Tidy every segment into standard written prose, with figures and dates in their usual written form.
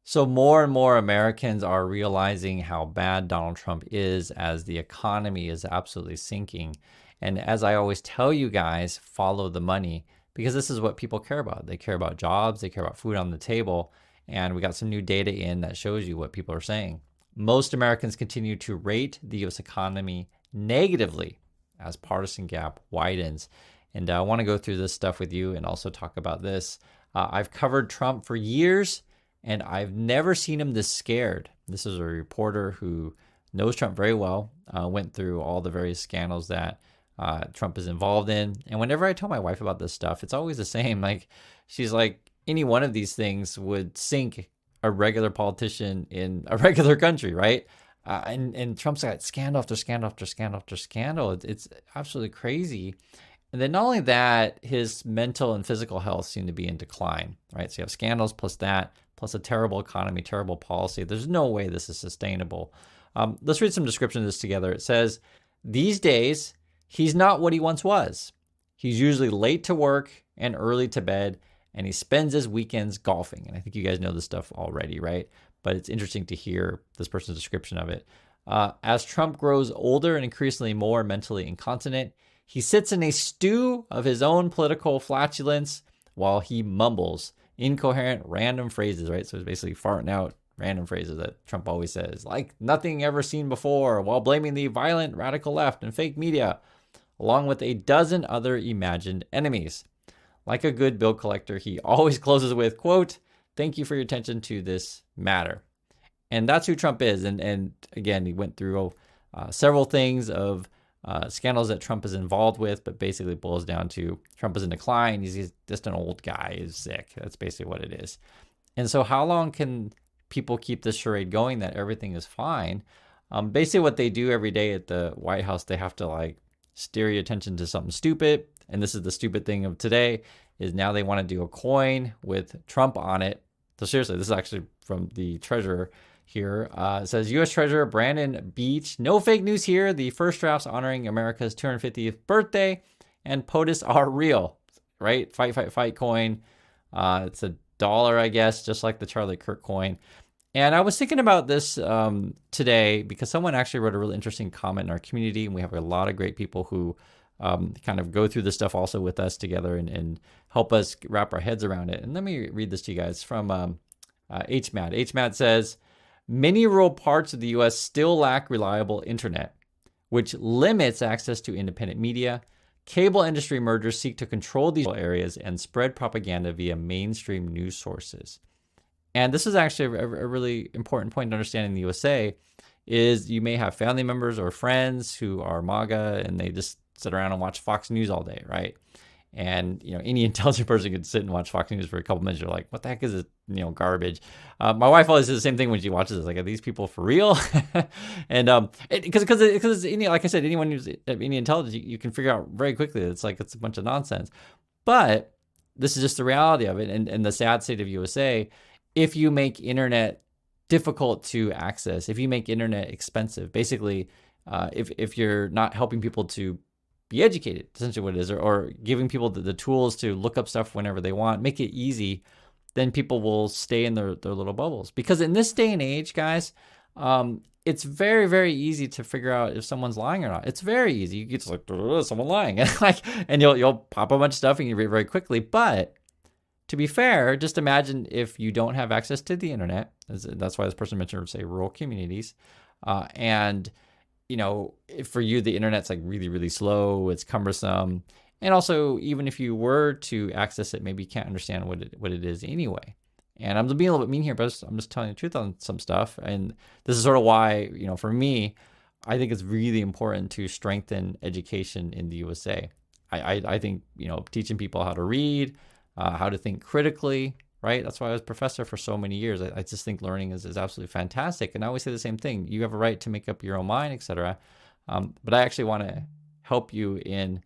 So more and more Americans are realizing how bad Donald Trump is as the economy is absolutely sinking. And as I always tell you guys, follow the money because this is what people care about. They care about jobs, they care about food on the table. And we got some new data in that shows you what people are saying. Most Americans continue to rate the US economy negatively as partisan gap widens. And I want to go through this stuff with you and also talk about this. I've covered Trump for years and I've never seen him this scared. This is a reporter who knows Trump very well, went through all the various scandals that Trump is involved in. And whenever I tell my wife about this stuff, it's always the same. Like, she's like, any one of these things would sink a regular politician in a regular country, right? And Trump's got scandal after scandal after scandal after scandal. It's absolutely crazy. And then not only that, his mental and physical health seem to be in decline, right? So you have scandals plus that, plus a terrible economy, terrible policy. There's no way this is sustainable. Let's read some description of this together. It says, these days, he's not what he once was. He's usually late to work and early to bed, and he spends his weekends golfing. And I think you guys know this stuff already, right? But it's interesting to hear this person's description of it. As Trump grows older and increasingly more mentally incontinent, he sits in a stew of his own political flatulence while he mumbles incoherent random phrases, right? So he's basically farting out random phrases that Trump always says, like nothing ever seen before, while blaming the violent radical left and fake media, along with a dozen other imagined enemies. Like a good bill collector, he always closes with, quote, "Thank you for your attention to this matter." And that's who Trump is. And again, he went through several things of scandals that Trump is involved with, but basically boils down to Trump is in decline. He's just an old guy. He's sick. That's basically what it is. And so how long can people keep this charade going that everything is fine? Basically what they do every day at the White House, they have to like steer your attention to something stupid. And this is the stupid thing of today is now they want to do a coin with Trump on it. So seriously, this is actually from the treasurer here. It says, U.S. Treasurer Brandon Beach. No fake news here. The first drafts honoring America's 250th birthday and POTUS are real, right? Fight, fight, fight coin. It's $1, I guess, just like the Charlie Kirk coin. And I was thinking about this today because someone actually wrote a really interesting comment in our community, and we have a lot of great people who kind of go through this stuff also with us together and help us wrap our heads around it. And let me read this to you guys from HMAD. HMAD says, many rural parts of the U.S. still lack reliable internet, which limits access to independent media. Cable industry mergers seek to control these areas and spread propaganda via mainstream news sources. And this is actually a really important point to understand in the USA is you may have family members or friends who are MAGA and they just sit around and watch Fox News all day, right? And, you know, any intelligent person could sit and watch Fox News for a couple minutes. You're like, what the heck is this, garbage? My wife always says the same thing when she watches this. Like, are these people for real? And because like I said, anyone who's any intelligence, you can figure out very quickly that it's a bunch of nonsense. But this is just the reality of it. And the sad state of USA, if you make internet difficult to access, if you make internet expensive, basically, if you're not helping people to be educated, essentially what it is, or giving people the tools to look up stuff whenever they want, make it easy, then people will stay in their little bubbles. Because in this day and age, guys, it's very, very easy to figure out if someone's lying or not. It's very easy. You get just like, someone lying. and you'll pop a bunch of stuff and you read very quickly. But to be fair, just imagine if you don't have access to the internet. That's why this person mentioned, say, rural communities. And for you, the internet's like really, really slow. It's cumbersome. And also, even if you were to access it, maybe you can't understand what it is anyway. And I'm being a little bit mean here, but I'm just telling the truth on some stuff. And this is sort of why, for me, I think it's really important to strengthen education in the USA. I think, teaching people how to read, how to think critically, right? That's why I was professor for so many years. I just think learning is absolutely fantastic. And I always say the same thing. You have a right to make up your own mind, etc. But I actually want to help you in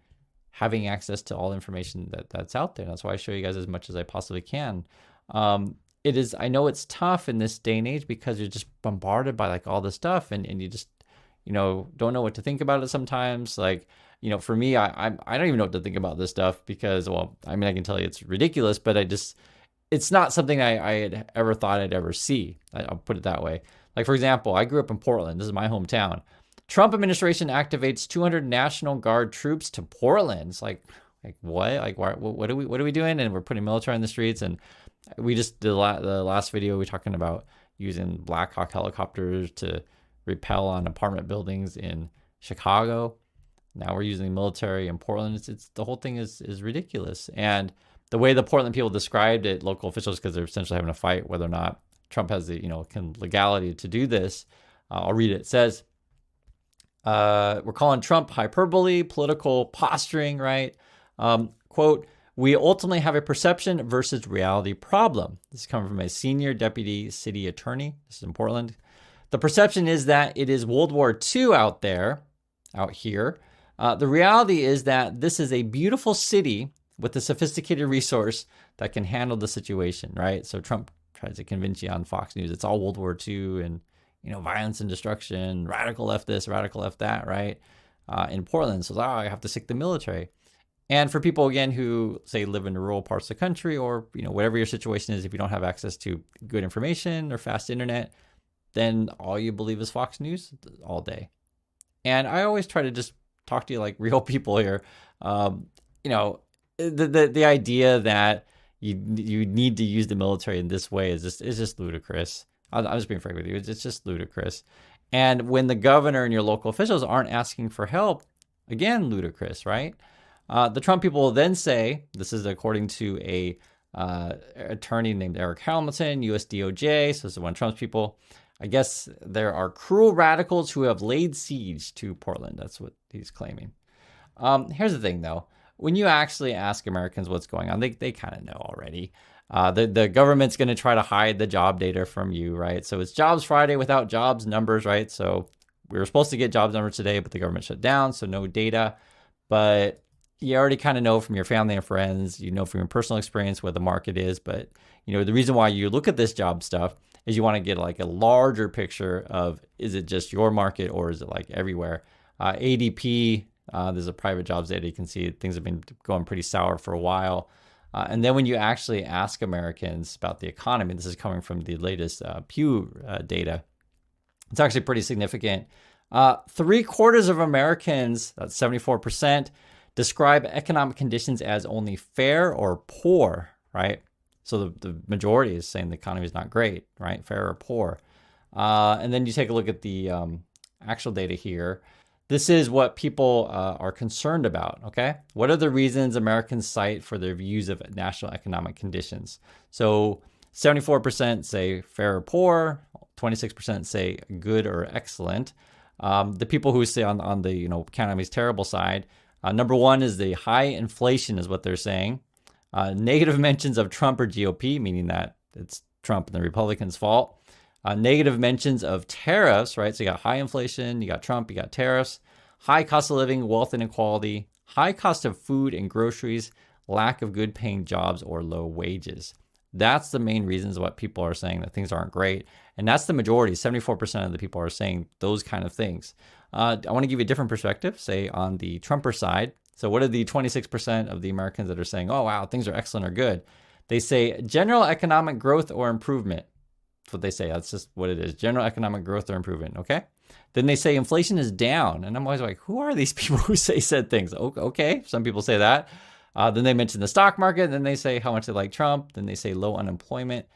having access to all information that's out there. That's why I show you guys as much as I possibly can. I know it's tough in this day and age because you're just bombarded by like all this stuff and you just, don't know what to think about it sometimes. Like, for me, I don't even know what to think about this stuff because, well, I mean, I can tell you it's ridiculous, but it's not something I had ever thought I'd ever see. I'll put it that way. Like, for example, I grew up in Portland. This is my hometown. Trump administration activates 200 National Guard troops to Portland. It's like what? Like, what are we doing? And we're putting military in the streets. And we just did the last video. We were talking about using Black Hawk helicopters to repel on apartment buildings in Chicago. Now we're using military in Portland. It's the whole thing is ridiculous. And the way the Portland people described it, local officials, because they're essentially having a fight whether or not Trump has the legality to do this. I'll read it. It says, we're calling Trump hyperbole, political posturing, right? Quote, we ultimately have a perception versus reality problem. This is coming from a senior deputy city attorney. This is in Portland. The perception is that it is World War II out here. The reality is that this is a beautiful city with a sophisticated resource that can handle the situation, right? So Trump tries to convince you on Fox News it's all World War II and violence and destruction, radical left this, radical left that, right? In Portland, so I have to stick the military. And for people, again, who say live in rural parts of the country or, whatever your situation is, if you don't have access to good information or fast internet, then all you believe is Fox News all day. And I always try to just talk to you like real people here. The idea that you need to use the military in this way is just ludicrous. I'm just being frank with you. It's just ludicrous. And when the governor and your local officials aren't asking for help, again, ludicrous, right? The Trump people will then say, this is according to a attorney named Eric Hamilton, US DOJ. So this is one of Trump's people. I guess there are cruel radicals who have laid siege to Portland. That's what he's claiming. Here's the thing, though. When you actually ask Americans what's going on, they kind of know already. The government's going to try to hide the job data from you, right? So it's Jobs Friday without jobs numbers, right? So we were supposed to get jobs numbers today, but the government shut down, so no data. But you already kind of know from your family and friends, from your personal experience what the market is. But, the reason why you look at this job stuff is you want to get like a larger picture of, is it just your market or is it like everywhere? ADP, there's a private jobs data. You can see things have been going pretty sour for a while. And then when you actually ask Americans about the economy, this is coming from the latest Pew data, it's actually pretty significant. 3/4 of Americans, that's 74%, describe economic conditions as only fair or poor, right? So the majority is saying the economy is not great, right? Fair or poor. And then you take a look at the actual data here. This is what people are concerned about, okay? What are the reasons Americans cite for their views of national economic conditions? So 74% say fair or poor, 26% say good or excellent. The people who say on the economy's terrible side, number one is the high inflation is what they're saying. Negative mentions of Trump or GOP, meaning that it's Trump and the Republicans' fault. Negative mentions of tariffs, right? So you got high inflation, you got Trump, you got tariffs, high cost of living, wealth inequality, high cost of food and groceries, lack of good paying jobs or low wages. That's the main reasons what people are saying that things aren't great. And that's the majority. 74% of the people are saying those kind of things. I want to give you a different perspective, say on the Trumper side. So what are the 26% of the Americans that are saying, oh, wow, things are excellent or good? They say general economic growth or improvement. That's what they say. That's just what it is. General economic growth or improvement. Okay. Then they say inflation is down. And I'm always like, who are these people who say said things? Okay. Some people say that. Then they mention the stock market. Then they say how much they like Trump. Then they say low unemployment.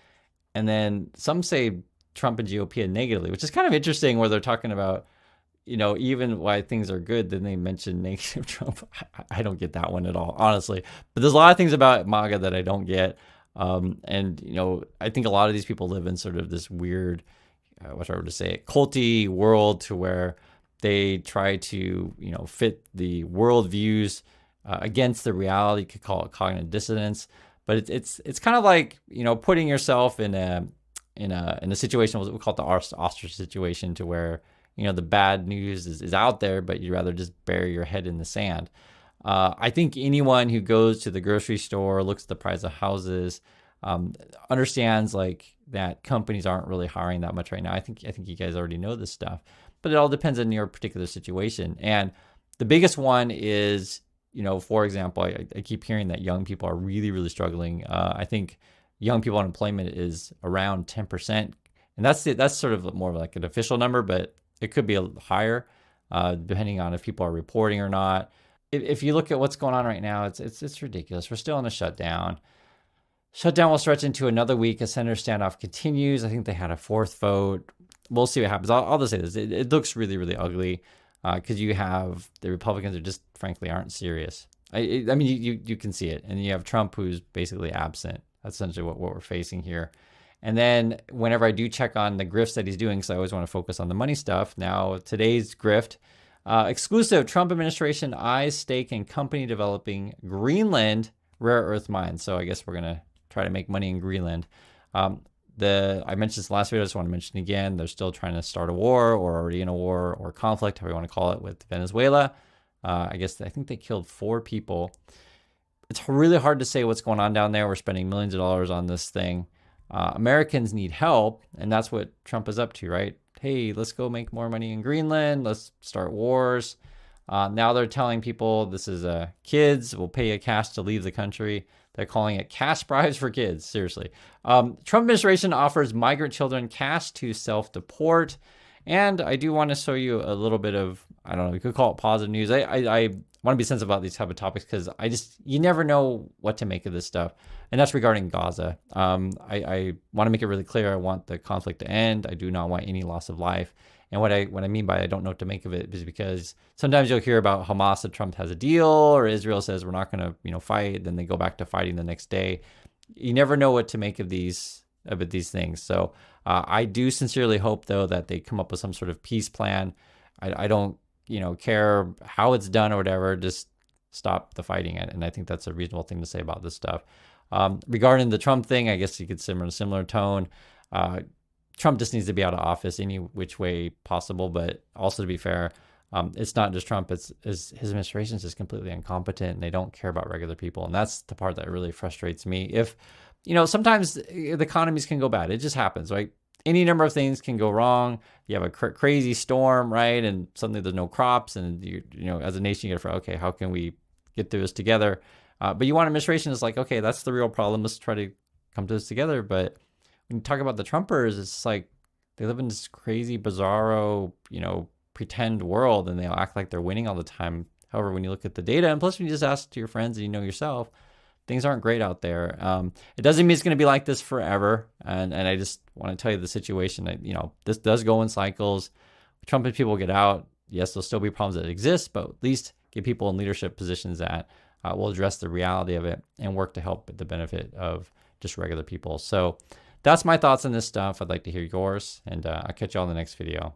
And then some say Trump and GOP negatively, which is kind of interesting where they're talking about, even why things are good, then they mention negative Trump. I don't get that one at all, honestly. But there's a lot of things about MAGA that I don't get. And I think a lot of these people live in sort of this weird, whatever to say, culty world to where they try to, fit the world views against the reality. You could call it cognitive dissonance. But it's kind of like, putting yourself in a situation, what we call it the ostrich situation, to where the bad news is out there, but you'd rather just bury your head in the sand. I think anyone who goes to the grocery store, looks at the price of houses, understands like that companies aren't really hiring that much right now. I think you guys already know this stuff, but it all depends on your particular situation. And the biggest one is, for example, I keep hearing that young people are really, really struggling. I think, young people unemployment is around 10%. And that's sort of more like an official number, but it could be higher depending on if people are reporting or not. If you look at what's going on right now, it's ridiculous. We're still in a shutdown. Shutdown will stretch into another week as Senator standoff continues. I think they had a fourth vote. We'll see what happens. I'll just say this. It looks really, really ugly because you have the Republicans who just frankly aren't serious. I mean, you can see it. And you have Trump who's basically absent. That's essentially what we're facing here. And then whenever I do check on the grifts that he's doing, because I always want to focus on the money stuff. Now, today's grift, exclusive Trump administration eyes stake in company developing Greenland rare earth mines. So I guess we're going to try to make money in Greenland. I mentioned this last video, I just want to mention again, they're still trying to start a war or already in a war or conflict, however you want to call it, with Venezuela. I think they killed 4 people. It's really hard to say what's going on down there. We're spending millions of dollars on this thing. Americans need help, and that's what Trump is up to, right? Hey, let's go make more money in Greenland. Let's start wars. Now they're telling people this is kids will pay you cash to leave the country. They're calling it cash bribes for kids. Seriously. Trump administration offers migrant children cash to self-deport. And I do want to show you a little bit of, I don't know, you could call it positive news. I want to be sensitive about these type of topics because you never know what to make of this stuff. And that's regarding Gaza. I want to make it really clear. I want the conflict to end. I do not want any loss of life. And what I mean by I don't know what to make of it is because sometimes you'll hear about Hamas that Trump has a deal, or Israel says we're not going to fight, then they go back to fighting the next day. You never know what to make of these things. So I do sincerely hope though that they come up with some sort of peace plan. I don't care how it's done or whatever. Just stop the fighting. And I think that's a reasonable thing to say about this stuff. Regarding the Trump thing, I guess you could simmer in a similar tone. Trump just needs to be out of office any which way possible. But also, to be fair, it's not just Trump. It's his administration is just completely incompetent, and they don't care about regular people. And that's the part that really frustrates me. If sometimes the economies can go bad. It just happens, right? Any number of things can go wrong. You have a crazy storm, right? And suddenly there's no crops, and as a nation, you got to okay, how can we get through this together? But you want administration is like, okay, that's the real problem. Let's try to come to this together. But when you talk about the Trumpers, it's like they live in this crazy, bizarro, pretend world, and they'll act like they're winning all the time. However, when you look at the data, and plus when you just ask to your friends and yourself, things aren't great out there. It doesn't mean it's going to be like this forever. And I just want to tell you the situation that, this does go in cycles. Trump and people get out. Yes, there'll still be problems that exist, but at least get people in leadership positions that will address the reality of it and work to help the benefit of just regular people. So that's my thoughts on this stuff. I'd like to hear yours, and I'll catch you all in the next video.